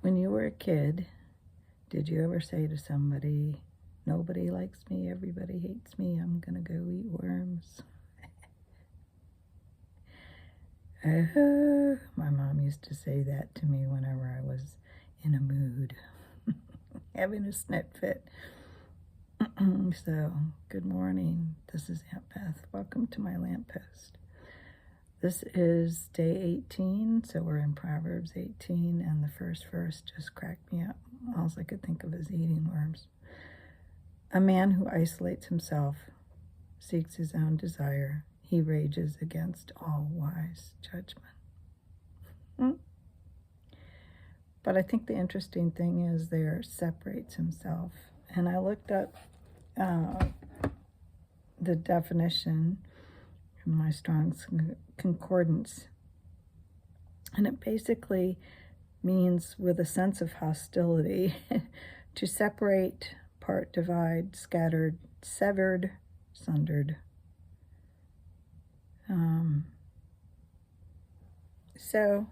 When you were a kid, did you ever say to somebody, "Nobody likes me, everybody hates me, I'm gonna go eat worms"? My mom used to say that to me whenever I was in a mood, having a snit fit. So, good morning. This is Aunt Beth. Welcome to my lamppost. This is day 18, so we're in Proverbs 18, and the first verse just cracked me up. All I could think of is eating worms. A man who isolates himself seeks his own desire. He rages against all wise judgment. But I think the interesting thing is there separates himself. And I looked up the definition in my Strong's Concordance. And it basically means with a sense of hostility, to separate, part, divide, scattered, severed, sundered. So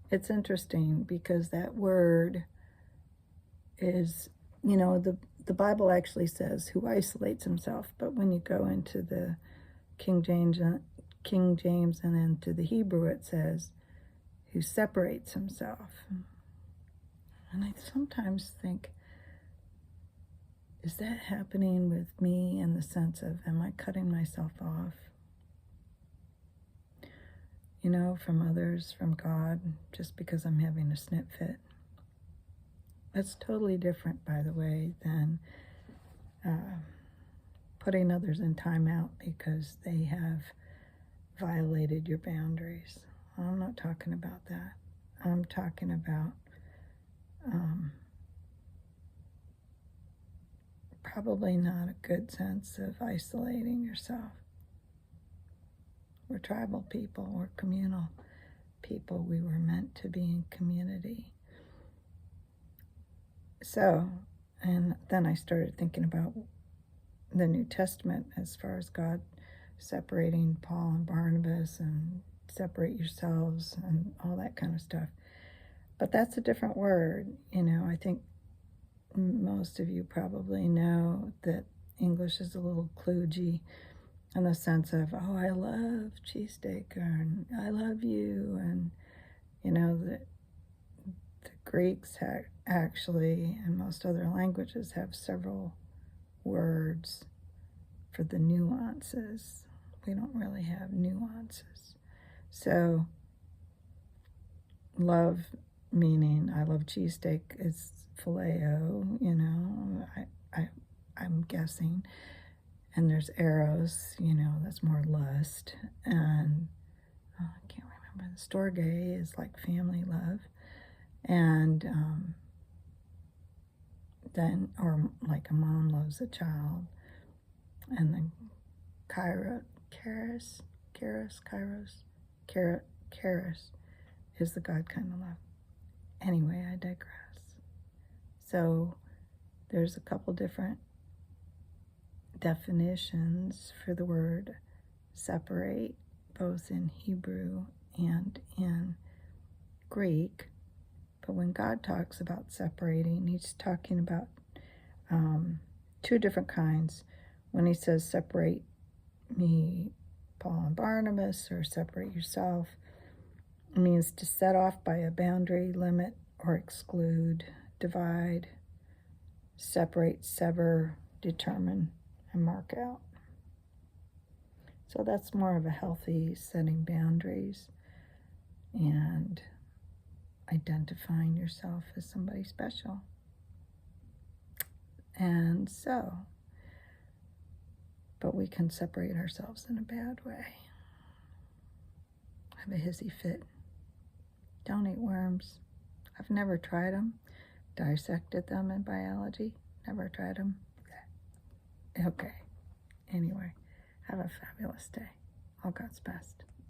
it's interesting because that word is, the Bible actually says who isolates himself, but when you go into the King James and into the Hebrew, it says who separates himself. And I sometimes think, is that happening with me in the sense of, am I cutting myself off? From others, from God, just because I'm having a snit fit. That's totally different, by the way, than putting others in timeout because they have violated your boundaries. I'm not talking about that. I'm talking about probably not a good sense of isolating yourself. We're tribal people. We're communal people. We were meant to be in community. So, and then I started thinking about the New Testament as far as God separating Paul and Barnabas and separate yourselves and all that kind of stuff. But that's a different word. I think most of you probably know that English is a little kludgy in the sense of, oh, I love cheesesteak, and I love you, and, the Greeks actually, and most other languages, have several words for the nuances. We don't really have nuances. So, love, meaning I love cheesesteak, is phileo, I'm guessing. And there's eros, that's more lust. And I can't remember. The storge is like family love. And then, or like a mom loves a child. And then charis is the God kind of love. Anyway, I digress. So there's a couple different definitions for the word separate, both in Hebrew and in Greek. But when God talks about separating, he's talking about two different kinds. When he says separate me, Paul and Barnabas, or separate yourself, it means to set off by a boundary, limit, or exclude, divide, separate, sever, determine, and mark out. So that's more of a healthy setting boundaries and identifying yourself as somebody special. And so, but we can separate ourselves in a bad way. Have a hissy fit. Don't eat worms. I've never tried them. Dissected them in biology. Never tried them. Okay. Anyway, have a fabulous day. All God's best.